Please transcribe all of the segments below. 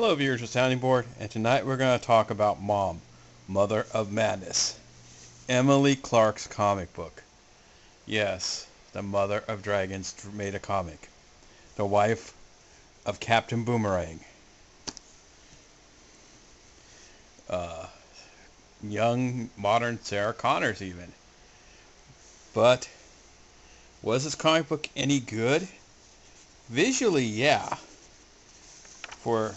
Hello viewers of Sounding Board, and tonight we're going to talk about Mom, Mother of Madness, Emily Clark's comic book. Yes, the Mother of Dragons made a comic. The wife of Captain Boomerang. Young, modern Sarah Connors even. But, was this comic book any good? Visually, yeah. For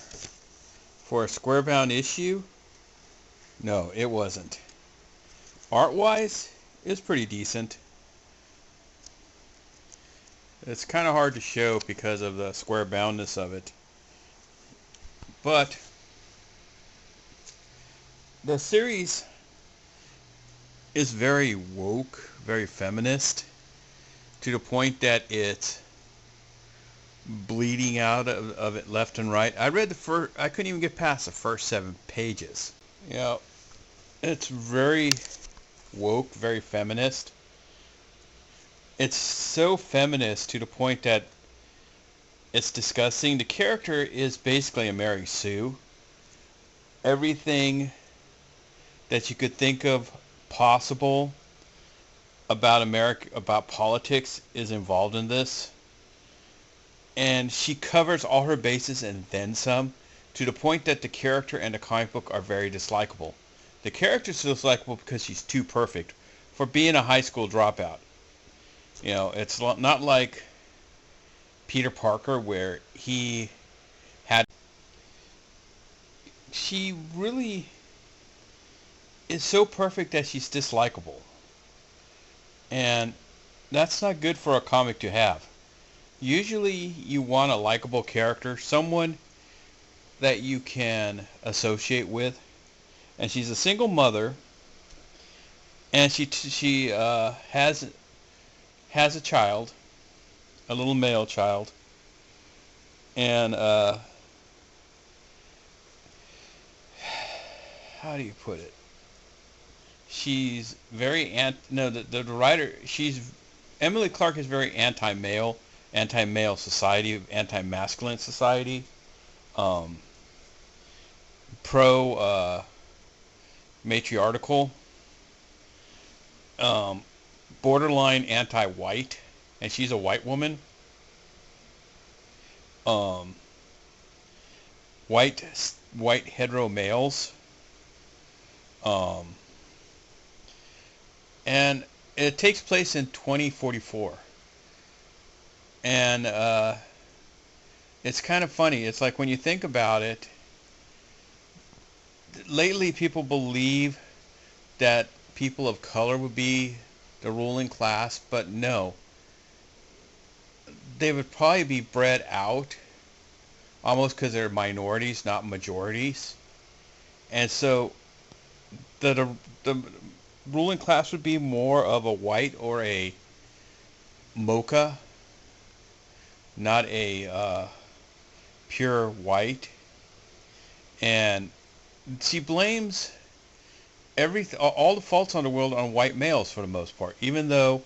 a square-bound issue, no, it wasn't. Art-wise, it's pretty decent. It's kind of hard to show because of the square-boundness of it. But the series is very woke, very feminist, to the point that it's bleeding out of it left and right. I couldn't even get past the first 7 pages. You know, it's very woke, very feminist. It's so feminist to the point that it's disgusting. The character is basically a Mary Sue. Everything that you could think of possible about America, about politics, is involved in this. And she covers all her bases and then some, to the point that the character and the comic book are very dislikable. The character's dislikable because she's too perfect for being a high school dropout. You know, it's not like Peter Parker, where she really is so perfect that she's dislikable. And that's not good for a comic to have. Usually you want a likable character, someone that you can associate with. And she's a single mother, and she has a child, a little male child, and how do you put it? She's very the writer. Emily Clark is very anti-male society, anti-masculine society, pro matriarchal, borderline anti-white, and she's a white woman. White hetero males, and it takes place in 2044. And it's kind of funny. It's like, when you think about it, lately people believe that people of color would be the ruling class, but no. They would probably be bred out, almost because they're minorities, not majorities. And so the ruling class would be more of a white or a mocha, not a pure white. And she blames all the faults on the world on white males for the most part, even though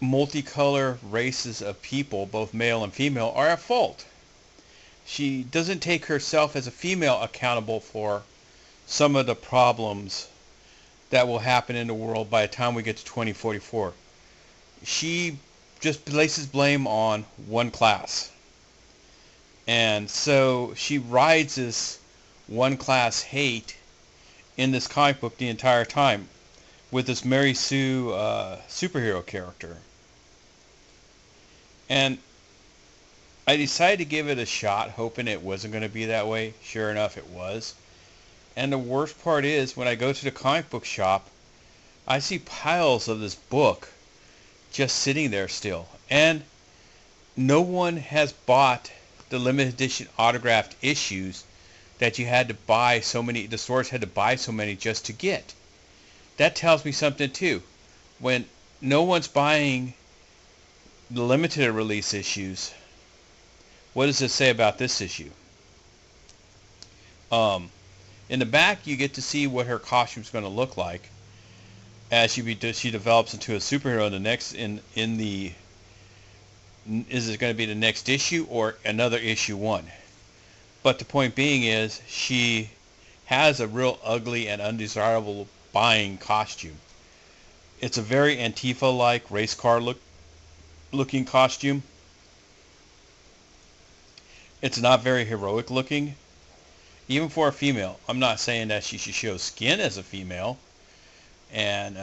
multicolor races of people, both male and female, are at fault. She doesn't take herself as a female accountable for some of the problems that will happen in the world by the time we get to 2044. She just places blame on one class. And so she rides this one class hate in this comic book the entire time with this Mary Sue superhero character. And I decided to give it a shot, hoping it wasn't going to be that way. Sure enough, it was. And the worst part is, when I go to the comic book shop, I see piles of this book just sitting there still. And no one has bought the limited edition autographed issues that you had to buy so many, the stores had to buy so many just to get. That tells me something too. When no one's buying the limited release issues, what does this say about this issue? In the back, you get to see what her costume's going to look like as she develops into a superhero in the is it going to be the next issue or another issue 1? But the point being is she has a real ugly and undesirable buying costume. It's a very Antifa-like race car looking costume. It's not very heroic looking, even for a female. I'm not saying that she should show skin as a female and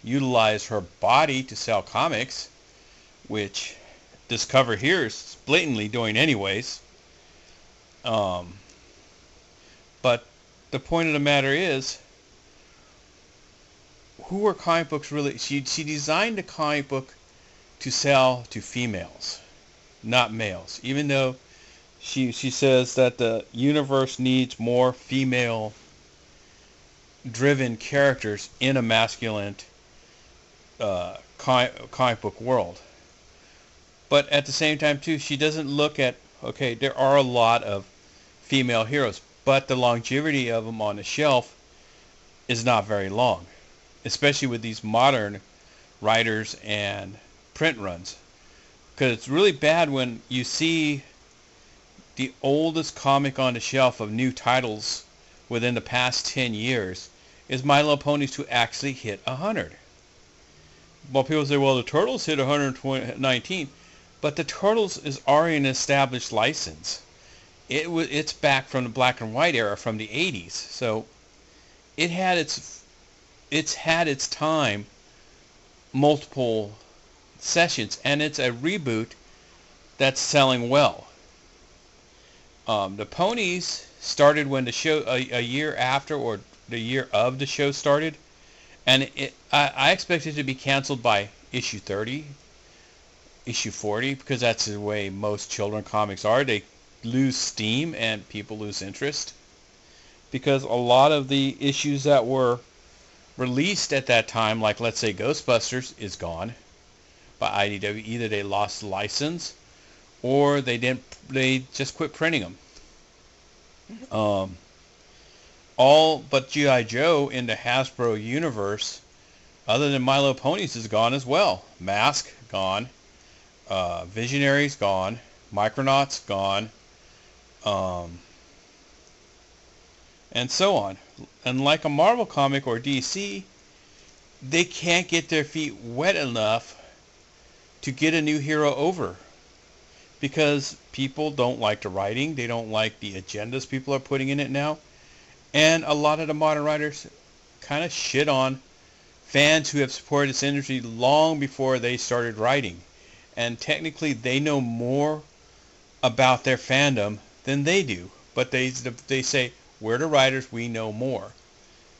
utilize her body to sell comics, which this cover here is blatantly doing anyways. But the point of the matter is, who are comic books really? She designed a comic book to sell to females, not males. Even though she says that the universe needs more female-driven characters in a masculine comic book world. But at the same time, too, she doesn't look at, okay, there are a lot of female heroes, but the longevity of them on the shelf is not very long, especially with these modern writers and print runs. Because it's really bad when you see the oldest comic on the shelf of new titles within the past 10 years is My Little Ponies to actually hit 100. Well, people say, well, the Turtles hit 119, but the Turtles is already an established license. It's back from the black and white era from the 80s, so it's had its time, multiple sessions, and it's a reboot that's selling well. The Ponies started when the show a year after or the year of the show started, and I expect it to be canceled by issue 30, issue 40, because that's the way most children comics are. They lose steam and people lose interest because a lot of the issues that were released at that time, like let's say Ghostbusters, is gone by IDW. Either they lost the license or they just quit printing them. All but G.I. Joe in the Hasbro universe, other than My Little Ponies, is gone as well. Mask, gone. Visionaries, gone. Micronauts, gone. And so on. And like a Marvel comic or DC, they can't get their feet wet enough to get a new hero over. Because people don't like the writing, they don't like the agendas people are putting in it now. And a lot of the modern writers kind of shit on fans who have supported this industry long before they started writing. And technically they know more about their fandom than they do. But they say, we're the writers, we know more.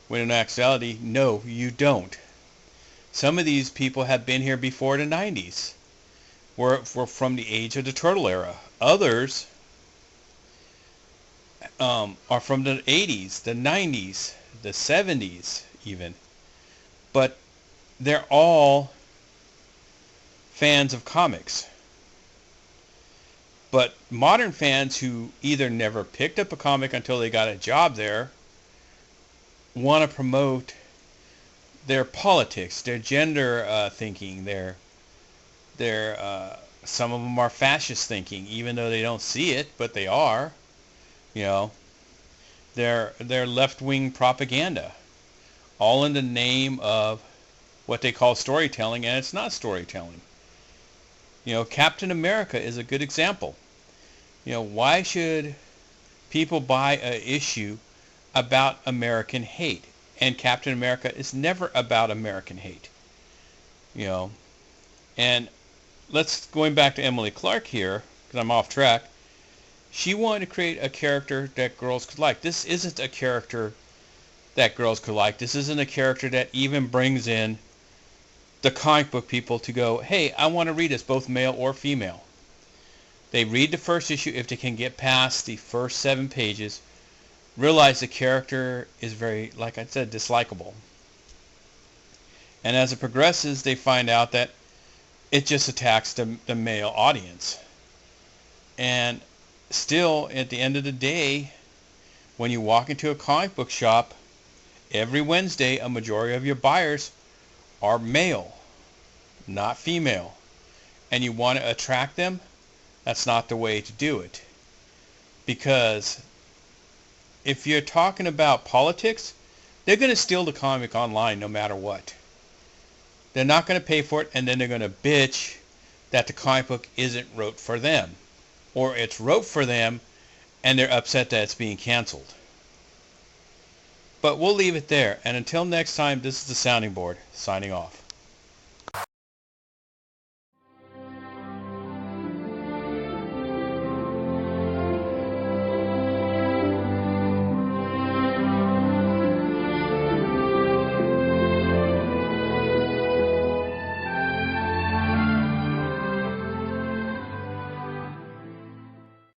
When in actuality, no, you don't. Some of these people have been here before the 90s. Were from the age of the Turtle era. Others are from the 80s, the 90s, the 70s even. But they're all fans of comics. But modern fans who either never picked up a comic until they got a job there want to promote their politics, their gender thinking, their some of them are fascist thinking, even though they don't see it, but they are. You know, their left-wing propaganda, all in the name of what they call storytelling, and it's not storytelling. You know, Captain America is a good example. You know, why should people buy an issue about American hate? And Captain America is never about American hate. You know, and going back to Emily Clark here, because I'm off track. She wanted to create a character that girls could like. This isn't a character that girls could like. This isn't a character that even brings in the comic book people to go, hey, I want to read this, both male or female. They read the first issue. If they can get past the first 7 pages, realize the character is very, like I said, dislikable. And as it progresses, they find out that it just attacks the male audience. And still, at the end of the day, when you walk into a comic book shop, every Wednesday, a majority of your buyers are male, not female. And you want to attract them, that's not the way to do it. Because if you're talking about politics, they're going to steal the comic online no matter what. They're not going to pay for it, and then they're going to bitch that the comic book isn't wrote for them. Or it's wrote for them, and they're upset that it's being canceled. But we'll leave it there, and until next time, this is the Sounding Board, signing off.